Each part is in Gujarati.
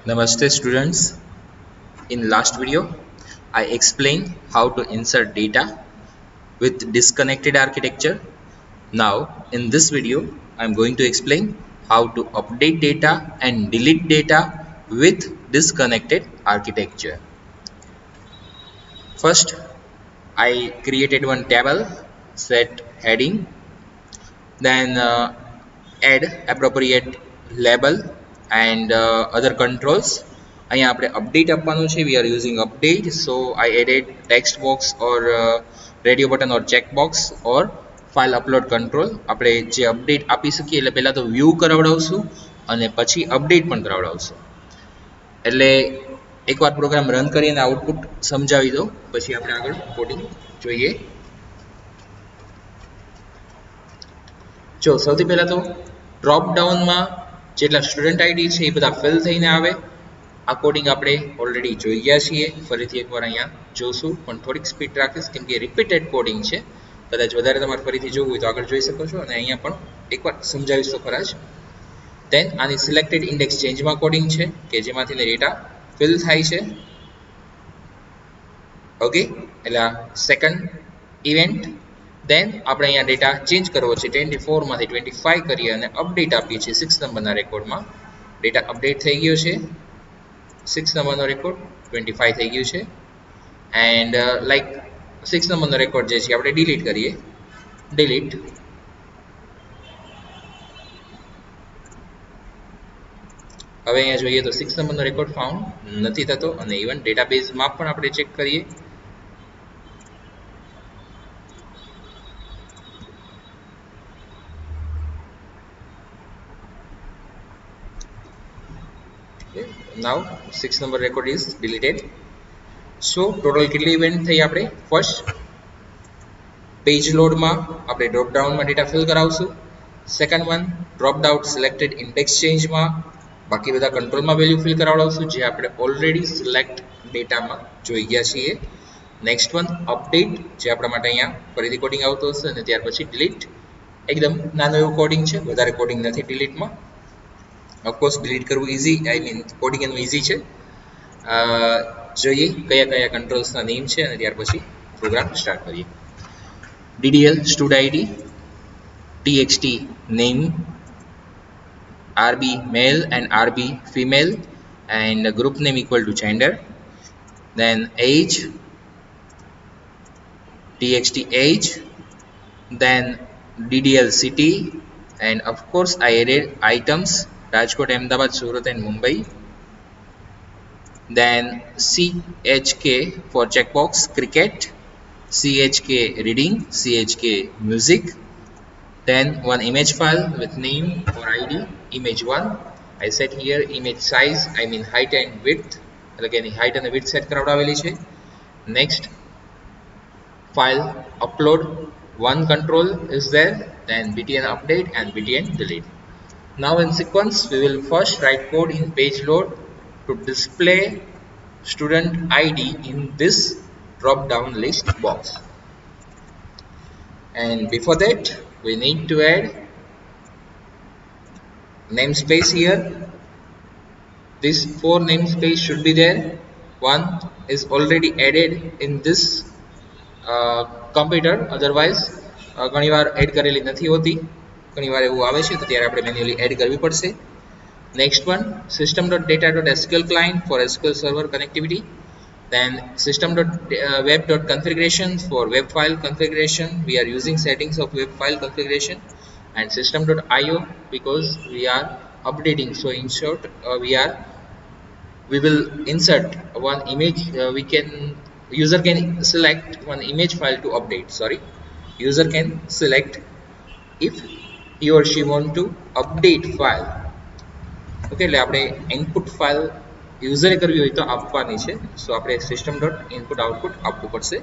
Namaste students. In last video, I explained how to insert data with disconnected architecture. Now, in this video, I am going to explain how to update data and delete data with disconnected architecture. First, I created one table, set heading, then add appropriate label and other controls. અહીંયા આપણે update આપવાનું છે. We are using update, so I added text box or radio button or check box or file upload control. આપણે જે update આપી શકીએ એટલે પહેલા તો view કરાવડાવશું અને પછી update પણ કરાવડાવશું. એટલે એકવાર પ્રોગ્રામ રન કરીને આઉટપુટ સમજાવી દો, પછી આપણે આગળ કોડિંગ જોઈએ. જો સૌથી પહેલા તો ડ્રોપ ડાઉનમાં જેટલા સ્ટુડન્ટ આઈડી છે એ બધા ફિલ થઈને આવે. આ કોડિંગ આપણે ઓલરેડી જોઈ ગયા છીએ. ફરીથી એકવાર અહીંયા જોશું, પણ થોડીક સ્પીડ રાખીશ કેમ કે રિપીટેડ કોડિંગ છે. કદાચ વધારે તમારે ફરીથી જોવું હોય તો આગળ જોઈ શકો છો, અને અહીંયા પણ એકવાર સમજાવીશ તો ખરા જ. દેન આની સિલેક્ટેડ ઇન્ડેક્સ ચેન્જમાં કોડિંગ છે કે જેમાંથી ડેટા ફિલ થાય છે. ઓકે, એટલે સેકન્ડ ઇવેન્ટ. દેન આપણે અહીંયા ડેટા ચેન્જ કરવો છે, 24 માંથી 25 કરીએ અને અપડેટ આપીએ છીએ 6 નંબરના રેકોર્ડમાં. ડેટા અપડેટ થઈ ગયો છે, 6 નંબરનો રેકોર્ડ 25 થઈ ગયું છે. એન્ડ લાઈક 6 નંબરનો રેકોર્ડ જે છે આપણે ડિલીટ કરીએ. ડિલીટ. હવે અહીંયા જોઈએ તો 6 નંબરનો રેકોર્ડ ફાઉન્ડ નથી થતો, અને ઇવન ડેટાબેઝમાં પણ આપણે ચેક કરીએ. Now 6 number record is deleted. So total કેટલી ઇવેન્ટ થઈ આપણે? ફર્સ્ટ પેજ લોડમાં આપણે ડ્રોપ ડાઉનમાં ડેટા ફિલ કરાવશું. Second one drop down selected index ચેન્જમાં બાકી બધા કંટ્રોલમાં વેલ્યુ ફિલ કરાવડાવશું, જે આપણે ઓલરેડી સિલેક્ટ ડેટામાં જોઈ ગયા છીએ. નેક્સ્ટ વન અપડેટ, જે આપણા માટે અહીંયા ફરીથી કોડિંગ આવતું હશે, અને ત્યાર પછી ડિલીટ. એકદમ નાનું એવું કોડિંગ છે, વધારે કોડિંગ નથી ડિલીટમાં. ઓફકોર્સ ડિલીટ કરવું ઇઝી, આઈ મીન કોડિંગ એનું ઇઝી છે. જોઈએ કયા કયા કંટ્રોલ્સના નેમ છે, અને ત્યાર પછી પ્રોગ્રામ સ્ટાર્ટ કરીએ. ddl stud id, txt name, rb male and rb female, and group name equal to gender. Then age, txt age, then ddl city, and of course I added items Rajkot, Ahmedabad, Surat and Mumbai. Then CHK for checkbox cricket, CHK reading, CHK music. Then one image file with name or ID, image 1. I set here image size, I mean height and width. Again height and width set કરાવડાવેલી છે. Next file upload, one control is there, then btn update and btn delete. Now in sequence we will first write code in page load to display student ID in this drop down list box. And before that we need to add namespace here. These 4 namespace should be there. One is already added in this computer, otherwise ઘણીવાર એડ કરેલી નથી હોતી. ઘણીવાર એવું આવે છે તો ત્યારે આપણે મેન્યુઅલી એડ કરવી પડશે. Next one system.data.sql client for SQL server connectivity. Then system.web.configuration for web file configuration. We are using settings of web file configuration. And system.io because we are updating. So in short we will insert one image. User can select one image file to update. User can select if he or she want to update file. Okay, એટલે આપણે ઇનપુટ ફાઇલ યુઝરે કરવી હોય તો આપવાની છે. સો આપણે system.input output આપવું પડશે.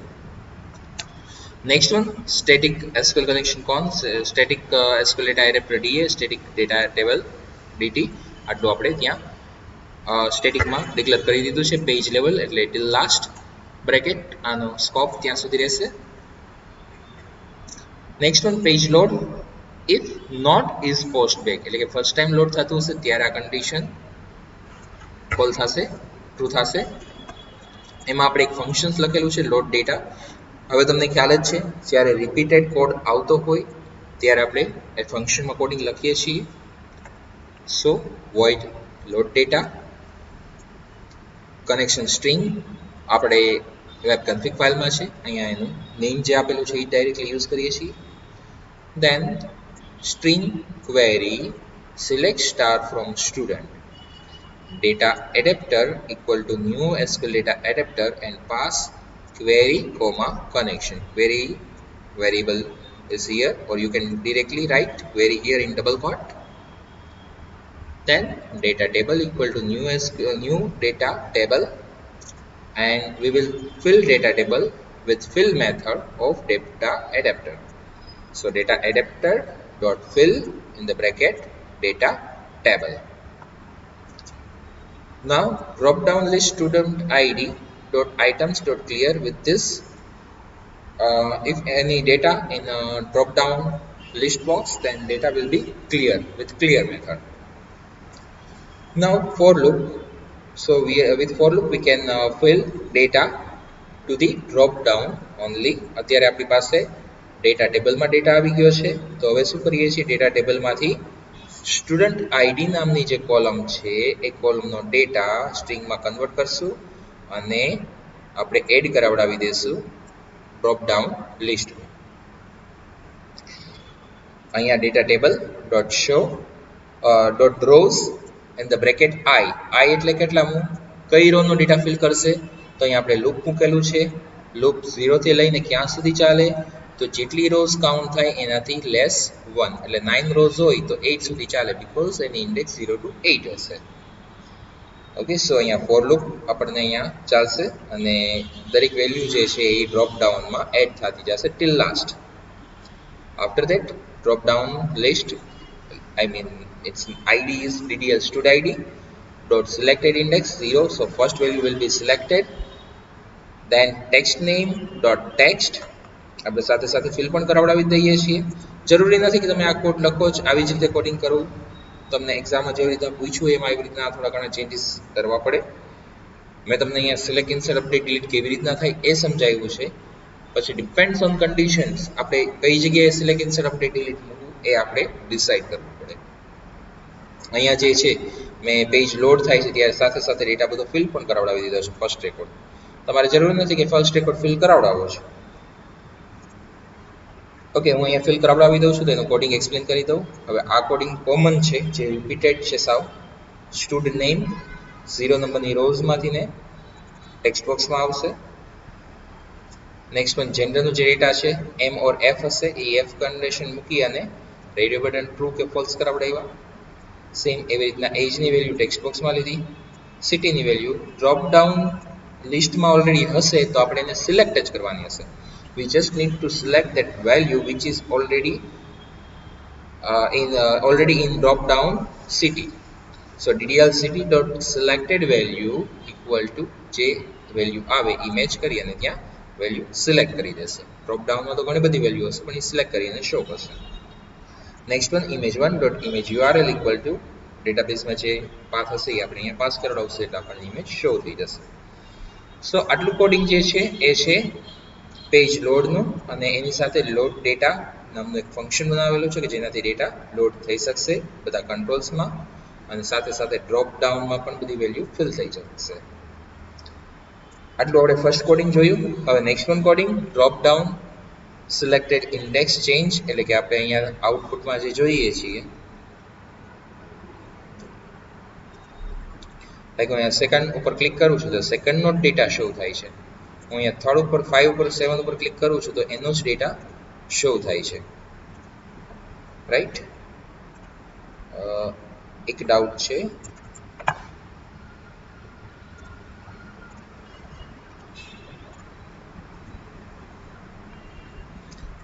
Next one static SQL connection con, static SQL data array પર DA, static data table DT. આટલું આપણે ત્યાં સ્ટેટિકમાં ડિક્લેર કરી દીધું છે. પેજ લેવલ એટલે ટિલ લાસ્ટ બ્રેકેટ, આનો સ્કોપ ત્યાં સુધી રહેશે. Next one page load, if not is post back, એટલે કે ફર્સ્ટ ટાઈમ લોડ થતું હશે ત્યારે આ કન્ડિશન. ફોલ્સ થશે, ટ્રુ થશે. એમાં આપણે એક ફંક્શન્સ લખેલું છે લોડ ડેટા. હવે તમને ખ્યાલ જ છે જ્યારે રિપીટેડ કોડ આવતો હોય ત્યારે આપણે એ ફંક્શનમાં કોડિંગ લખીએ છીએ. સો void load data connection string આપણે વેબ કન્ફિગ ફાઇલમાં છે, અહીંયા એનું નેમ જે આપેલું છે એ ડાયરેક્ટલી યુઝ કરીએ છીએ. then string query select star from student data adapter equal to new SQL data adapter and pass query comma connection. Query variable is here, or you can directly write query here in double quote. Then data table equal to new data table, and we will fill data table with fill method of data adapter. So data adapter dot fill in the bracket data table. Now drop down list student id dot items dot clear. With this, if any data in a drop down list box, then data will be clear with clear method. Now for loop. So with for loop we can fill data to the drop down only. અત્યારે આપણી પાસે ડેટા ટેબલમાં ડેટા આવી ગયો છે, તો હવે શું કરીએ છીએ, ડેટા ટેબલમાંથી સ્ટુડન્ટ આઈડી નામની જે કોલમ છે એ કોલમનો ડેટા સ્ટ્રિંગમાં કન્વર્ટ કરશું અને આપણે એડ કરાવડાવી દઈશું ડ્રોપ ડાઉન લિસ્ટમાં. અહીંયા data table dot show dot rows and the bracket I એટલે કેટલામું, કઈ રોનો ડેટા ફિલ કરશે, તો અહીંયા આપણે લૂપ મૂકેલું છે. લૂપ 0 થી લઈને ક્યાં સુધી ચાલે, તો જેટલી રોઝ કાઉન્ટ થાય એનાથી લેસ 1, એટલે 9 રોઝ હોય તો 8 સુધી ચાલે, બીકોઝ એની ઇન્ડેક્સ 0 to 8 હશે. ઓકે, સો અહીંયા ફોર લૂપ આપણને અહીંયા ચાલશે અને દરેક વેલ્યુ જે છે એ ડ્રોપ ડાઉનમાં એડ થતી જશે till last. After that, drop down list, I mean its id is ddl stud id dot selected index 0, so first value will be selected. Then text name dot text આપણે સાથે સાથે ફિલ પણ કરાવડાવી દઈએ છીએ. જરૂરી નથી કે તમે આ કોડ લખો જ આવી જ રીતે કોડિંગ કરો, તમને એક્ઝામમાં જેવી રીતે પૂછ્યું એમાં એવી રીતના થોડા ઘણા ચેન્જીસ કરવા પડે. મેં તમને અહીંયા સિલેક્ટ ઇન્સર્ટ અપડેટ ડિલીટ કેવી રીતના થાય એ સમજાવ્યું છે. પછી ડિપેન્ડ્સ ઓન કન્ડિશન્સ, આપણે કઈ જગ્યાએ સિલેક્ટ ઇન્સર્ટ અપડેટ ડિલીટ મૂકવું એ આપણે ડિસાઇડ કરવું પડે. અહીંયા જે છે મેં પેજ લોડ થાય છે ત્યારે સાથે સાથે ડેટા બધો ફિલ પણ કરાવડાવી દીધો છે ફર્સ્ટ રેકોર્ડ. તમારે જરૂર નથી કે ફર્સ્ટ રેકોર્ડ ફિલ કરાવડાવો છો. ઓકે, હું અહીંયા ફિલ કરાવડાવી દઉં છું, તો એનું કોડિંગ એક્સપ્લેન કરી દઉં. હવે આ કોડિંગ કોમન છે, જે રિપીટેડ છે સાવ. સ્ટુડ નેમ 0 નંબરની રોઝમાંથી ને ટેક્સ્ટ બોક્સમાં આવશે. નેક્સ્ટ વન જેન્ડરનું જે ડેટા છે એમ ઓર એફ હશે, એ એફ કન્ડિશન મૂકી અને રેડિયો બટન ટ્રુ કે ફોલ્સ કરાવડાવ્યા. સેમ એવી રીતના એજની વેલ્યુ ટેક્સ્ટ બોક્સમાં લીધી. સિટીની વેલ્યુ ડ્રોપ ડાઉન લિસ્ટમાં ઓલરેડી હશે તો આપણે એને સિલેક્ટ જ કરવાની હશે. We just need to select that value which is already in drop down city. So ddl city dot selected value equal to જે વેલ્યુ આવે ઇમેજ કરી અને ત્યાં વેલ્યુ સિલેક્ટ કરી દેશે. ડ્રોપ ડાઉનમાં તો ઘણી બધી વેલ્યુ હશે પણ એ સિલેક્ટ કરીને શો કરશે. Next one image1 dot image url equal to ડેટાબેઝમાં જે પાથ હશે એ આપણે અહીંયા પાસ કરાવડાવશે એટલે આપણને ઇમેજ શો થઈ જશે. સો આટલું કોડિંગ જે છે એ છે પેજ લોડનું, અને એની સાથે લોડ ડેટા નામનું એક ફંક્શન બનાવેલું છે કે જેનાથી ડેટા લોડ થઈ શકશે બધા કંટ્રોલ્સમાં, અને સાથે સાથે ડ્રોપ ડાઉનમાં પણ બધી વેલ્યુ ફિલ થઈ શકશે. આટલું આપણે ફર્સ્ટ કોડિંગ જોયું. હવે next one coding drop down selected index change, એટલે કે આપણે અહીંયા આઉટપુટમાં જે જોઈએ છીએ, લાઈક હું અહીંયા સેકન્ડ ઉપર ક્લિક કરું છું તો સેકન્ડનો જ ડેટા શો થાય છે. હું અહીંયા થર્ડ ઉપર 5 ઉપર 7 ઉપર ક્લિક કરું છું તો એનો જ ડેટા શો થાય છે. રાઈટ, એક ડાઉટ છે,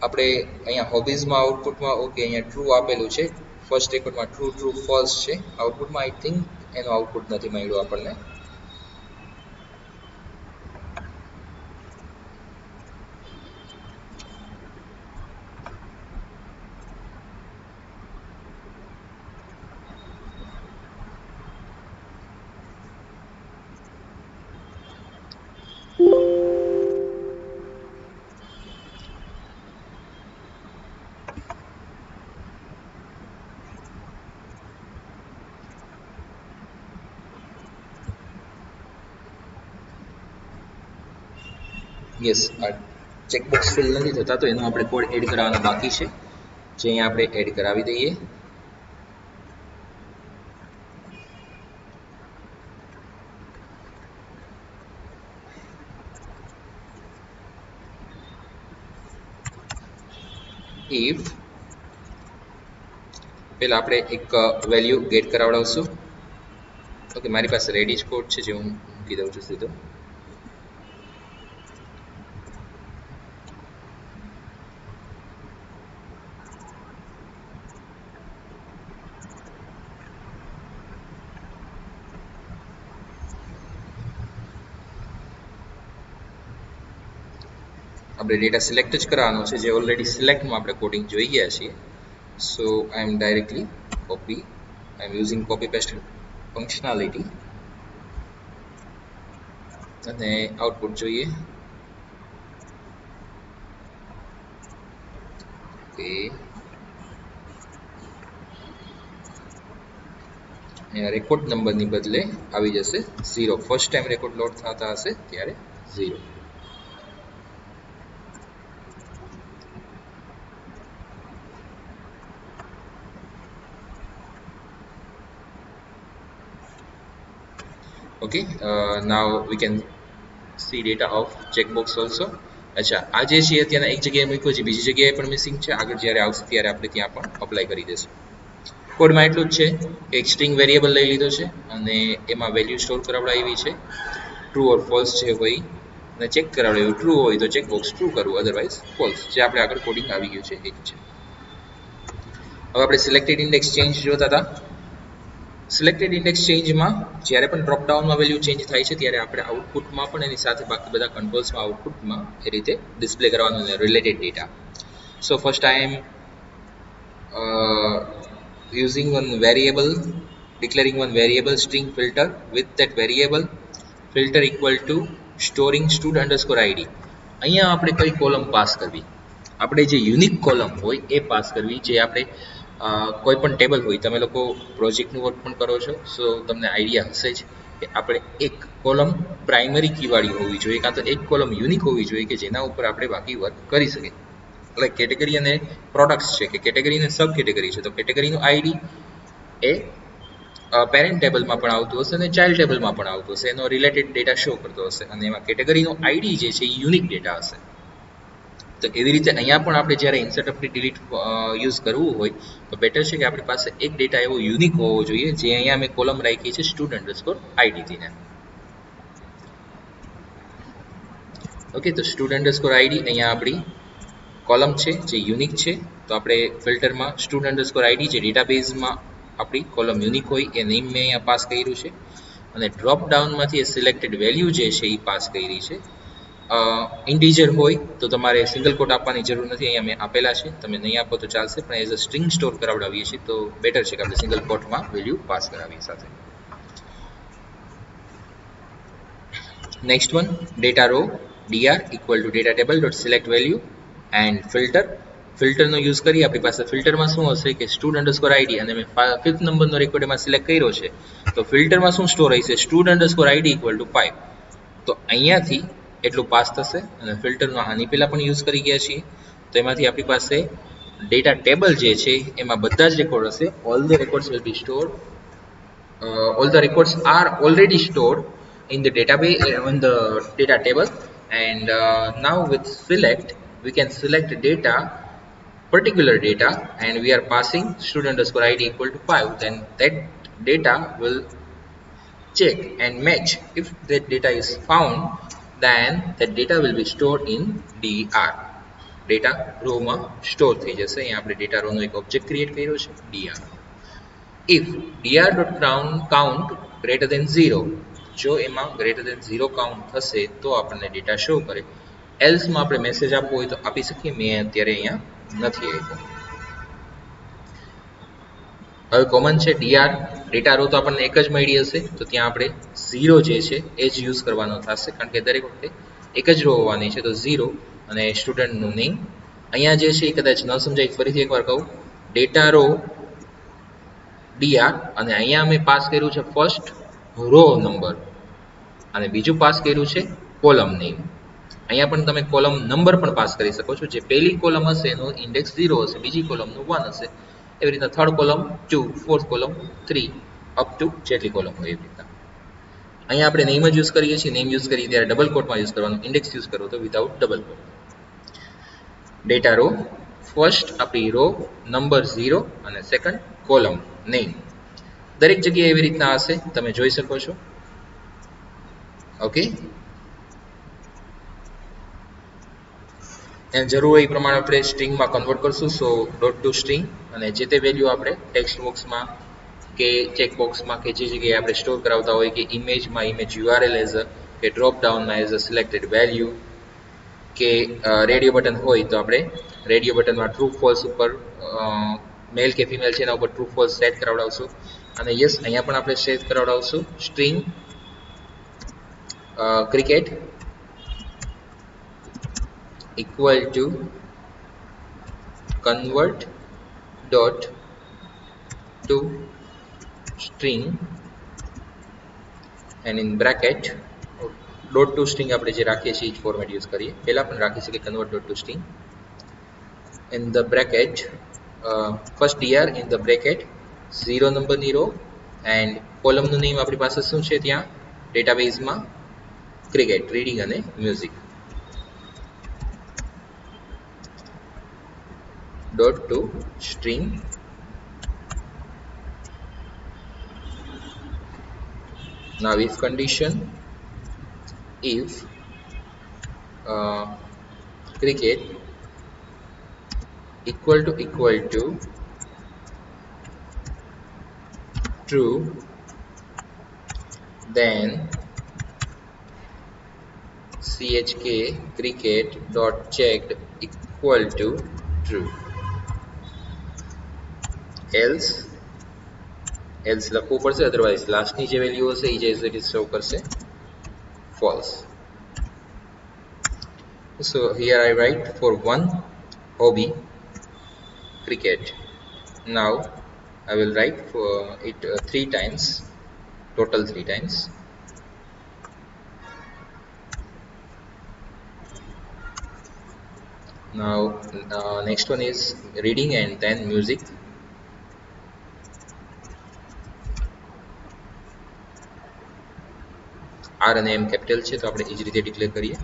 આપણે અહીંયા હોબીઝમાં આઉટપુટમાં ઓકે અહીંયા ટ્રુ આપેલું છે, ફર્સ્ટ રેકોર્ડમાં ટ્રુ ટ્રુ ફોલ્સ છે, આઉટપુટમાં આઈ થિંક એનું આઉટપુટ નથી મળ્યું આપણને. યસ, આ ચેકબોક્સ ફિલ નથી થતા તો એનો આપણે કોડ એડ કરાવવાનો બાકી છે, જે અહીંયા આપણે એડ કરાવી દઈએ. ઇફ પહેલા આપણે એક વેલ્યુ ગેટ કરાવડાવશું. ઓકે, મારી પાસે રેડી જ કોડ છે જે હું મૂકી દઉં છું સીધો. આપણે ડેટા સિલેક્ટ જ કરવાનો છે, જે ઓલરેડી સિલેક્ટમાં આપણે કોડિંગ જોઈ ગયા છીએ. સો આઈ એમ ડાયરેક્ટલી કોપી, આઈ એમ યુઝિંગ કોપી પેસ્ટ ફંક્શનાલિટી અને આઉટપુટ જોઈએ. ઓકે, અહીંયા રેકોર્ડ નંબરની બદલે આવી જશે 0. ફર્સ્ટ ટાઈમ રેકોર્ડ લોડ થતા હશે ત્યારે 0. Okay, now we can see data of checkbox also. અચ્છા, આ જે છે અત્યારે એક જગ્યાએ મૂક્યો છે, બીજી જગ્યાએ પણ મિસિંગ છે. આગળ જ્યારે આવશે ત્યારે આપણે ત્યાં પણ અપ્લાય કરી દઈશું. કોડમાં એટલું જ છે, એક સ્ટ્રિંગ વેરિયેબલ લઈ લીધો છે અને એમાં વેલ્યુ સ્ટોર કરાવડાવી છે, ટ્રુ ઓર ફોલ્સ છે હોય, અને ચેક કરાવડાવ્યું ટ્રુ હોય તો ચેકબોક્સ ટ્રુ કરવું, અધરવાઇઝ ફોલ્સ. જે આપણે આગળ કોડિંગ આવી ગયું છે એ જ છે. હવે આપણે સિલેક્ટેડ ઇન્ડેક્સ ચેન્જ જોતા હતા. સિલેક્ટેડ ઇન્ડેક્સ ચેન્જમાં જ્યારે પણ ડ્રોપડાઉનમાં વેલ્યુ ચેન્જ થાય છે ત્યારે આપણે આઉટપુટમાં પણ એની સાથે બાકી બધા કંટ્રોલ્સમાં આઉટપુટમાં એ રીતે ડિસ્પ્લે કરવાનું related data. So first I am using one variable, declaring one variable string filter with that variable filter equal to storing stud underscore id. અહીંયા આપણે કઈ કોલમ પાસ કરવી? આપણે જે યુનિક કોલમ હોય એ પાસ કરવી, જે આપણે કોઈ પણ ટેબલ હોય. તમે લોકો પ્રોજેક્ટનું વર્ક પણ કરો છો, સો તમને આઈડિયા હશે જ કે આપણે એક કોલમ પ્રાઇમરી કીવાળી હોવી જોઈએ, કાં તો એક કોલમ યુનિક હોવી જોઈએ કે જેના ઉપર આપણે બાકી વર્ક કરી શકીએ. લાઈક કેટેગરી અને પ્રોડક્ટ્સ છે કે કેટેગરી અને સબ કેટેગરી છે, તો કેટેગરીનું આઈડી એ પેરેન્ટ ટેબલમાં પણ આવતું હશે અને ચાઇલ્ડ ટેબલમાં પણ આવતું હશે, એનો રિલેટેડ ડેટા શો કરતો હશે, અને એમાં કેટેગરીનો આઈડી જે છે એ યુનિક ડેટા હશે. તો એવી રીતે અહીંયા પણ આપણે જ્યારે ઇન્સર્ટ અપડેટ ડિલીટ યુઝ કરવું હોય તો બેટર છે કે આપણી પાસે એક ડેટા એવો યુનિક હોવો જોઈએ, જે અહીંયા અમે કોલમ રાખી છે સ્ટુડ અંડરસ્કોર આઈડી ને. ઓકે, તો સ્ટુડ અંડરસ્કોર આઈડી અહીંયા આપણી કોલમ છે જે યુનિક છે. તો આપણે ફિલ્ટરમાં સ્ટુડ અંડરસ્કોર આઈડી જે ડેટાબેઝમાં આપણી કોલમ યુનિક હોય એ નેમ મેં અહીંયા પાસ કર્યું છે, અને ડ્રોપ ડાઉનમાંથી એ સિલેક્ટેડ વેલ્યુ જે છે એ પાસ કરી છે. ઇન્ટીજર હોય તો તમારે સિંગલ કોટ આપવાની જરૂર નથી, અહીંયા મેં આપેલા છે, તમે નહીં આપો તો ચાલશે, પણ એઝ અ સ્ટ્રિંગ સ્ટોર કરાવડાવીએ છીએ તો બેટર છે કે આપણે સિંગલ કોટમાં વેલ્યુ પાસ કરાવીએ સાથે. Next one, data row dr equal to data table dot select value and filter. ફિલ્ટરનો યુઝ કરી આપણી પાસે ફિલ્ટરમાં શું હશે કે સ્ટુડ અંડરસ્કોર આઈડી, અને મેં 5th નંબરનો રેકોર્ડ એમાં સિલેક્ટ કર્યો છે, તો ફિલ્ટરમાં શું સ્ટોર હશે stood underscore ID equal to 5. તો અહીંયાથી એટલું પાસ થશે, અને ફિલ્ટરનો આની પહેલાં પણ યુઝ કરી ગયા છીએ, તો એમાંથી આપણી પાસે ડેટા ટેબલ જે છે એમાં બધા જ રેકોર્ડ હશે. All the records will be stored, all the records are already stored in the database in the data table, and now with select we can select data, particular data, and we are passing student underscore id equal to 5. Then that data will check and match. If that data is found, then that data will be stored in dr, data row માં સ્ટોર થઈ જશે. અહીંયા આપણે ડેટા રો નો એક ઓબ્જેક્ટ ક્રિએટ કર્યો છે dr. if dr.count greater than 0, જો એમાં greater than 0 કાઉન્ટ થશે તો આપણને ડેટા શો કરે. એલ્સમાં આપણે મેસેજ આપવો હોય તો આપી શકીએ, મેં અત્યારે અહીંયા નથી આપ્યો. હવે કોમન છે dr, ડેટા રો તો આપણને એક જ મળી હશે, તો ત્યાં આપણે 0 જે છે એ જ યુઝ કરવાનો થશે, કારણ કે દરેક વખતે એક જ રો હોવાની છે, તો 0 અને સ્ટુડન્ટનું નેમ. અહીંયા જે છે એ કદાચ ન સમજાય, ફરીથી એકવાર કહું, ડેટા રો dr, અને અહીંયા અમે પાસ કર્યું છે ફર્સ્ટ રો નંબર, અને બીજું પાસ કર્યું છે કોલમ નેમ. અહીંયા પણ તમે કોલમ નંબર પણ પાસ કરી શકો છો. જે પહેલી કોલમ હશે એનો ઇન્ડેક્સ 0 હશે, બીજી કોલમનું 1 હશે, એવી રીતના third column 2, fourth column 3 up to જેટલી કોલમ હોય એવી રીતના. અહીંયા આપણે નેમ જ યુઝ કરીએ છીએ. નેમ યુઝ કરીએ ત્યારે ડબલ કોટમાં યુઝ કરવાનું, ઇન્ડેક્સ યુઝ કરો તો વિધાઉટ ડબલ કોટ. ડેટા રો, ફર્સ્ટ આપણી રો નંબર 0 અને સેકન્ડ કોલમ નેમ. દરેક જગ્યાએ એવી રીતના હશે, તમે જોઈ શકો છો. ઓકે, અને જરૂર હોય એ પ્રમાણે આપણે સ્ટ્રિંગમાં કન્વર્ટ કરશું. સો ડોટ ટુ સ્ટ્રિંગ, અને જે તે વેલ્યુ આપણે ટેક્સ્ટ બોક્સમાં કે ચેકબોક્સમાં કે જે જગ્યાએ આપણે સ્ટોર કરાવતા હોય, કે ઇમેજમાં ઇમેજ યુઆરએલ એઝ અ, કે ડ્રોપ ડાઉનમાં એઝ અ સિલેક્ટેડ વેલ્યુ, કે રેડિયો બટન હોય તો આપણે રેડિયો બટનમાં ટ્રુ ફોલ્સ ઉપર મેલ કે ફિમેલ છે એના ઉપર ટ્રુ ફોલ્સ સેટ કરાવડાવશું. અને યસ, અહીંયા પણ આપણે સેટ કરાવડાવશું string cricket equal to convert dot to string and in bracket dot to string આપણે જે રાખીએ છીએ એ ફોર્મેટ યુઝ કરીએ. પહેલા પણ રાખી શકીએ convert dot to string in the bracket first dr in the bracket 0 નંબરની રો એન્ડ કોલમનું નેમ આપણી પાસે શું છે ત્યાં ડેટાબેઝમાં ક્રિકેટ રીડિંગ અને music dot to string now if condition if cricket equal to true then chk cricket dot checked equal to true else લખવું પડશે, અધરવાઇઝ લાસ્ટની જે વેલ્યુ હશે એ જે ઇઝ ઇટ ઇઝ શો કરશે false. So here I write for one hobby cricket. Now I will write for it 3 times, total 3 times. Now next one is reading and then music. R અને M કેપિટલ છે તો આપણે એ જ રીતે ડિક્લેર કરીએ.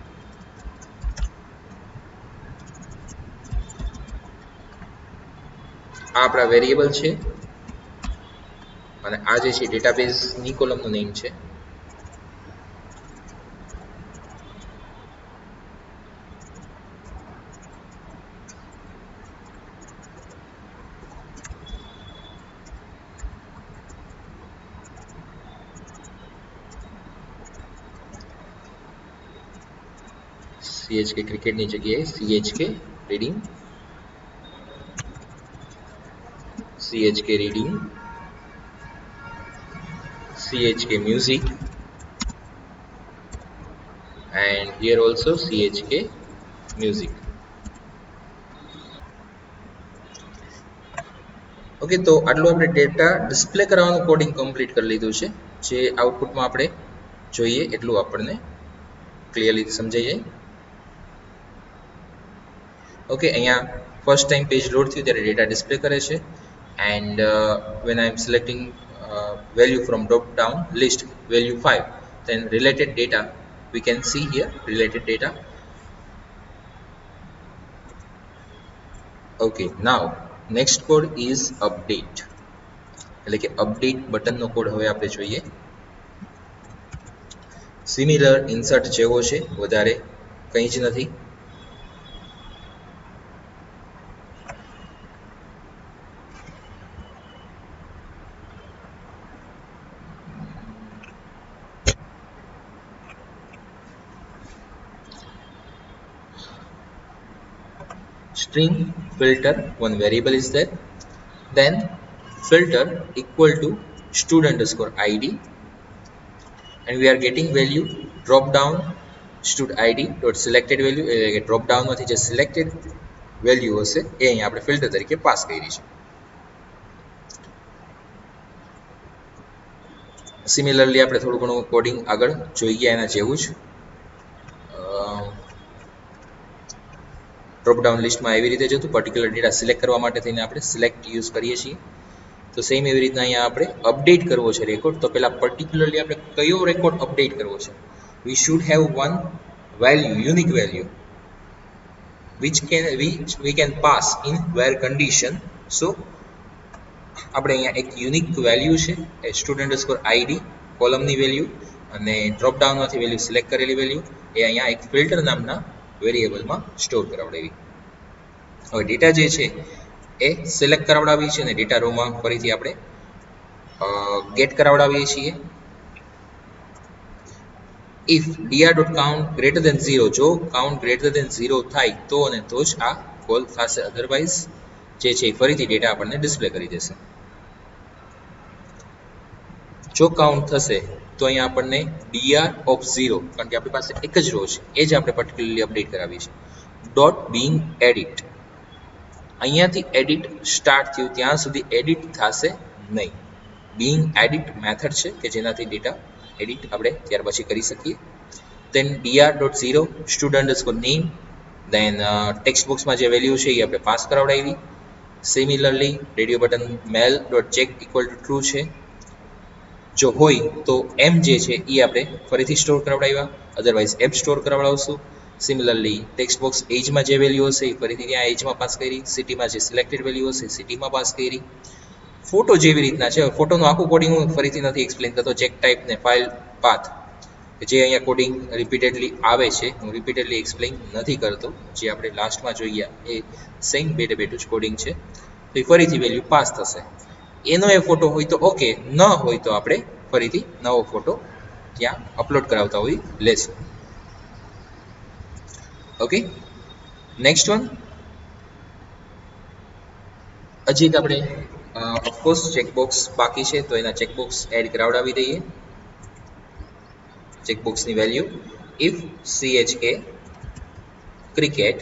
આ આપણા વેરિયેબલ છે અને આ જે છે ડેટાબેઝની કોલમનું નેમ છે. CHK ક્રિકેટની જગ્યાએ CHK reading, CHK reading, CHK music, and here also CHK music. Okay, તો આટલું આપણે ડેટા ડિસ્પ્લે કરાવવાનું કોડિંગ કમ્પ્લીટ કરી લીધું છે. જે આઉટપુટમાં આપણે જોઈએ એટલું આપણને ક્લિયરલી સમજાઈ જાય. ઓકે, અહીંયા ફર્સ્ટ ટાઈમ પેજ લોડ થયું ત્યારે ડેટા ડિસ્પ્લે કરે છે. and when I am selecting value from drop down list value 5, then related data we can see here related data. Okay, now next code is update, એટલે કે update બટનનો કોડ હવે આપણે જોઈએ. સિમિલર ઇન્સર્ટ જેવો છે, વધારે કંઈ જ નથી. String filter, one variable is there, then filter equal to student underscore id, and we are getting value drop down stud id dot selected value, drop down માંથી જે selected value હશે એ અહીં આપણે filter તરીકે પાસ કરી છે. સિમિલરલી આપણે થોડું ઘણું કોડિંગ આગળ જોઈએ એના જેવું જ. ડ્રોપડાઉન લિસ્ટમાં એવી રીતે જતું પર્ટિક્યુલર ડેટા સિલેક્ટ કરવા માટે થઈને આપણે સિલેક્ટ યુઝ કરીએ છીએ. તો સેમ એવી રીતના અહીંયા આપણે અપડેટ કરવો છે રેકોર્ડ. તો પહેલાં પર્ટિક્યુલરલી આપણે કયો રેકોર્ડ અપડેટ કરવો છે? We should have one value, unique value which we can pass in where condition. So આપણે અહીંયા એક યુનિક વેલ્યુ છે એ student_id કોલમની વેલ્યુ અને ડ્રોપ ડાઉનમાંથી વેલ્યુ સિલેક્ટ કરેલી વેલ્યુ એ અહીંયા એક ફિલ્ટર નામના વેરિયેબલમાં સ્ટોર કરાવડાવી. હવે ડેટા જે છે એ સિલેક્ટ કરાવડાવી છે અને ડેટા રોમાં ફરીથી આપણે ગેટ કરાવડાવીએ છીએ. ઇફ dr.count greater than 0, જો કાઉન્ટ ગ્રેટર દેન 0 થાય તો અને તો જ આ કોલ થશે, અધરવાઇઝ જે છે ફરીથી ડેટા આપણને ડિસ્પ્લે કરી દેશે. જો કાઉન્ટ થશે તો અહીંયા આપણને dr of 0, કારણ કે આપણી પાસે એક જ રો છે એ જ આપણે પર્ટિક્યુલરલી અપડેટ કરાવી છે. ડોટ being edit, અહીંયાથી એડિટ સ્ટાર્ટ થયું ત્યાં સુધી એડિટ થશે નહીં. being edit મેથડ છે કે જેનાથી ડેટા એડિટ આપણે ત્યાર પછી કરી શકીએ. then dr.0 student_name, then text બોક્સમાં જે વેલ્યુ છે એ આપણે પાસ કરાવડાવી. Similarly radio button mail.check equal to true છે, જો હોય તો m જે છે એ આપણે ફરીથી સ્ટોર કરાવડાવ્યા, અધરવાઇઝ m સ્ટોર કરાવડાવશું. સિમિલરલી ટેક્સ્ટ બોક્સ એજમાં જે વેલ્યુ હશે એ ફરીથી ત્યાં એજમાં પાસ કરી. સિટીમાં જે સિલેક્ટેડ વેલ્યુ હશે સિટીમાં પાસ કરી. ફોટો જેવી રીતના છે, ફોટોનું આખું કોડિંગ હું ફરીથી નથી એક્સપ્લેન કરતો. ચેક ટાઈપ ને ફાઇલ પાથ જે અહીંયા કોડિંગ રિપીટેડલી આવે છે, હું રિપીટેડલી એક્સપ્લેન નથી કરતો. જે આપણે લાસ્ટમાં જોઈએ એ સેમ બેઠું જ કોડિંગ છે. તો એ ફરીથી વેલ્યુ પાસ થશે. એનો એ ફોટો હોય તો ઓકે, ન હોય તો આપણે ફરીથી નવો ફોટો ત્યાં અપલોડ કરાવતા હોય લેશું. ઓકે, નેક્સ્ટ વન હજી એક આપણે ઓફકોર્સ ચેકબોક્સ બાકી છે તો એના ચેકબોક્સ એડ કરાવડાવી દઈએ. ચેકબોક્સની value if chk cricket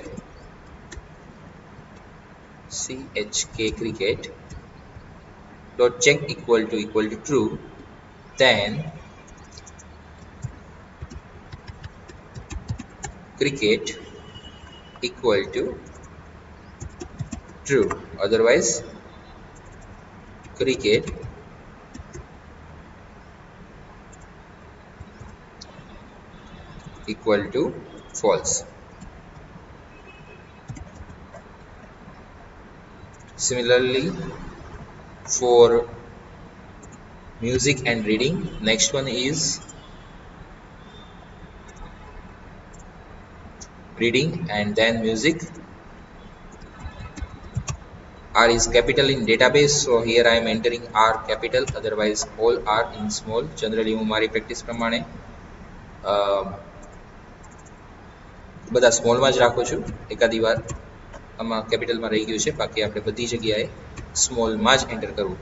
dot check equal to true, then cricket equal to true, otherwise cricket equal to false. Similarly for music and reading, next one is reading and then music. R is capital in database, so here I am entering R capital, otherwise all are in small. Generally હું મારી પ્રેક્ટિસ પ્રમાણે બધા સ્મોલમાં જ રાખું છું. એકાદી વાર આમાં કેપિટલમાં રહી ગયું છે, બાકી આપણે બધી જગ્યાએ સ્મોલમાં જ એન્ટર કરવું.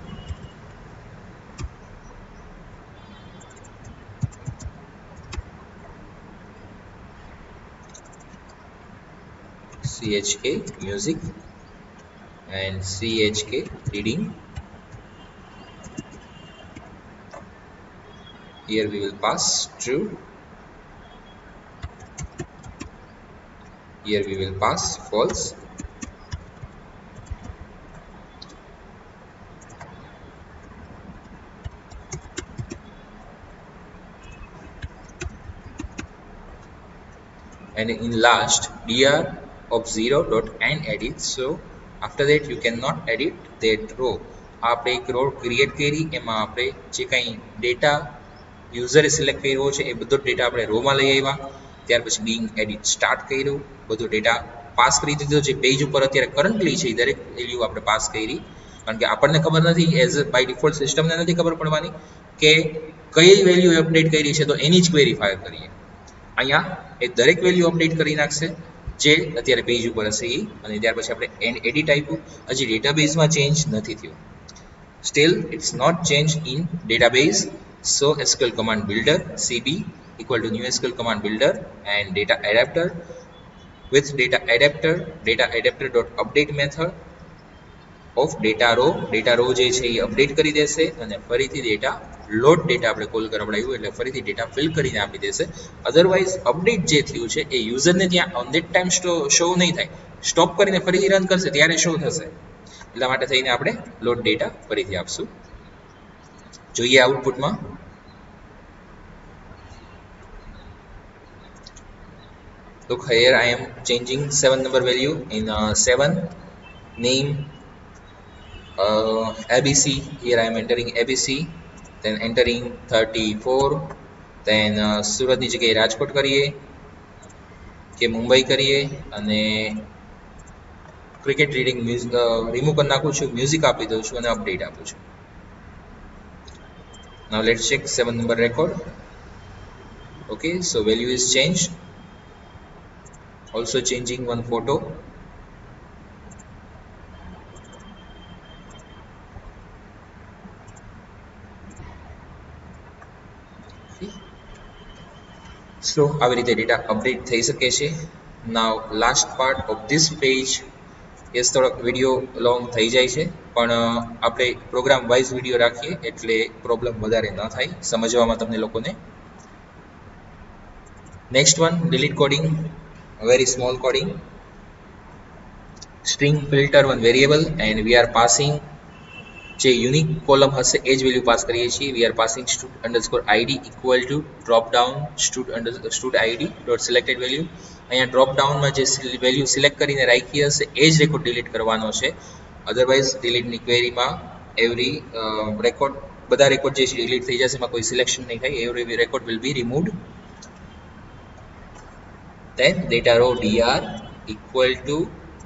chk music and chk reading. Here we will pass true, here we will pass false. And in last dr of 0 dot and edit, so after that you cannot edit that row. આપણે એક રો ક્રિએટ કરી, એમાં આપણે જે કંઈ ડેટા યુઝરે સિલેક્ટ કર્યો છે એ બધો ડેટા આપણે રોમાં લઈ આવ્યા. ત્યાર પછી બિંગ એડિટ સ્ટાર્ટ કર્યું, બધો ડેટા પાસ કરી દીધો. જે પેજ ઉપર અત્યારે કરન્ટલી છે એ દરેક વેલ્યુ આપણે પાસ કરી, કારણ કે આપણને ખબર નથી, એઝ બાય ડિફોલ્ટ સિસ્ટમને નથી ખબર પડવાની કે કઈ વેલ્યુ અપડેટ કરી છે, તો એની જ ક્વેરી ફાયર કરીએ. અહીંયા એ દરેક વેલ્યુ અપડેટ કરી નાખશે જે અત્યારે પેજ ઉપર હશે એ, અને ત્યાર પછી આપણે એડિટ આપ્યું. હજી ડેટાબેઝમાં ચેન્જ નથી થયું. Still it's not change in database. So SQL command builder cb equal to new SQL command builder and data adapter. With data adapter dot update method of data row જે છે એ અપડેટ કરી દેશે અને ફરીથી ડેટા લોડ ડેટા આપણે કોલ કરાવડાવ્યું એટલે ફરીથી ડેટા ફિલ કરીને આપી દેશે. અધરવાઇઝ અપડેટ જે થયું છે એ યુઝરને ત્યાં ઓન ધેટ ટાઈમ શો નહીં થાય, સ્ટોપ કરીને ફરીથી રન કરશે ત્યારે શો થશે. એટલા માટે થઈને આપણે લોડ ડેટા ફરીથી આપશું. જોઈએ આઉટપુટમાં. Look here, I am changing 7 number value in 7 name ABC. Here I am entering ABC, then entering 34, then સુરતની જગ્યાએ રાજકોટ કરીએ કે મુંબઈ કરીએ અને ક્રિકેટ રીડિંગ રિમૂવ કરી નાખું છું, મ્યુઝિક આપી દઉં છું અને અપડેટ આપું છું. Now let's check 7 number record. Okay, so value is changed. Also changing one photo. So આવી રીતે ડેટા અપડેટ થઈ શકે છે. Now last part of this page is થોડોક વિડીયો લોંગ થઈ જાય છે પણ આપણે પ્રોગ્રામ વાઇઝ વિડીયો રાખીએ એટલે પ્રોબ્લેમ વધારે ન થાય સમજવામાં તમને લોકોને. Next one delete coding, very small coding. String filter one variable and we are passing જે યુનિક કોલમ હશે એ જ વેલ્યુ પાસ કરીએ છીએ. we are passing stud_id equal to drop down stud_id dot selected value. અહીંયા ડ્રોપ ડાઉનમાં જે વેલ્યુ સિલેક્ટ કરીને રાખી હશે એ જ રેકોર્ડ ડિલીટ કરવાનો છે. અધરવાઇઝ ડિલીટની ક્વેરીમાં એવરી રેકોર્ડ બધા રેકોર્ડ જે છે ડિલીટ થઈ જશે, એમાં કોઈ સિલેક્શન નહીં થાય. Every record will be removed. then data row dr equal to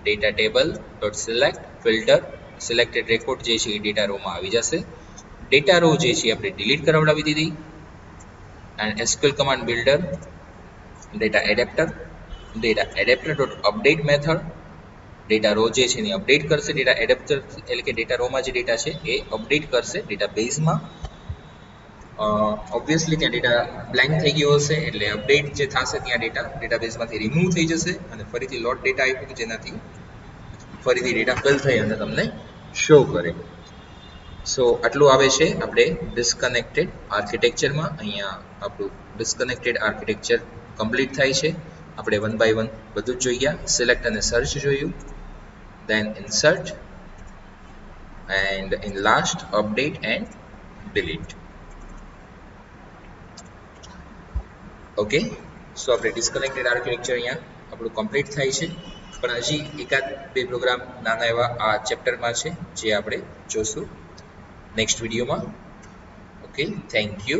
data table dot select filter. Selected record જે છે એ ડેટા રોમાં આવી જશે. ડેટા રો જે છે આપણે ડિલીટ કરાવડાવી દીધી. And SQL command builder data adapter dot update method data row જે છે એની અપડેટ કરશે. ડેટા એડેપ્ટર એટલે કે ડેટા રોમાં જે ડેટા છે એ અપડેટ કરશે ડેટા બેઝમાં. ઓબ્વિયસલી ત્યાં ડેટા બ્લેન્ક થઈ ગયો હશે એટલે અપડેટ જે થશે ત્યાં ડેટાબેઝમાંથી રિમૂવ થઈ જશે અને ફરીથી લોડ ડેટા આપ્યું જેનાથી ફરીથી ડેટા ફિલ થઈ અને તમને શો કરે. સો આટલું આવે છે આપણે ડિસ્કનેક્ટેડ આર્કિટેક્ચરમાં. અહીંયા આપણું ડિસ્કનેક્ટેડ આર્કિટેક્ચર કમ્પ્લીટ થાય છે. આપણે વન બાય વન બધું જ જોઈએ. સિલેક્ટ અને સર્ચ જોયું, then insert and in last update and delete. Okay, so આપણે ડિસ્કનેક્ટેડ આર્કિટેક્ચર અહીંયા આપણું કમ્પ્લીટ થાય છે. પણ હજી એકાદ બે પ્રોગ્રામ નાના એવા આ ચેપ્ટરમાં છે જે આપણે જોશું નેક્સ્ટ વિડીયોમાં. Okay, thank you.